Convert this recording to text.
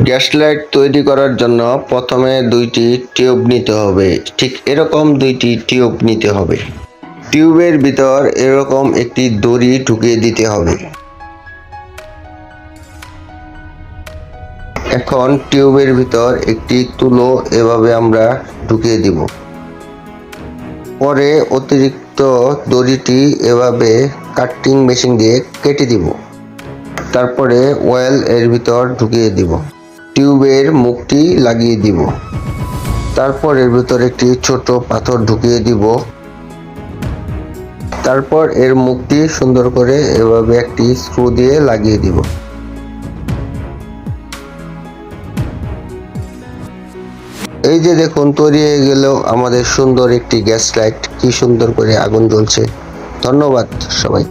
Gas light তৈরি করার জন্য প্রথমে দুইটি টিউব নিতে হবে। ঠিক এরকম দুইটি টিউব নিতে হবে। টিউবের ভিতর এরকম একটি দড়ি ঢুকিয়ে দিতে হবে। এখন টিউবের ভিতর একটি তুলো এভাবে আমরা ঢুকিয়ে দিব। পরে অতিরিক্ত দড়িটি এভাবে কাটিং মেশিন দিয়ে কেটে দিব। তারপরে অয়েল এর ভিতর ঢুকিয়ে দিব। টিউবের মুখটি লাগিয়ে দিব। তারপর এর ভিতর একটি ছোট পাথর ঢুকিয়ে দিব। তারপর এর মুখটি সুন্দর করে এভাবে একটি স্ক্রু দিয়ে লাগিয়ে দিব। এই যে দেখুন, তৈরি হয়ে গেল আমাদের সুন্দর একটি গ্যাস লাইট। কি সুন্দর করে আগুন জ্বলছে। ধন্যবাদ সবাই।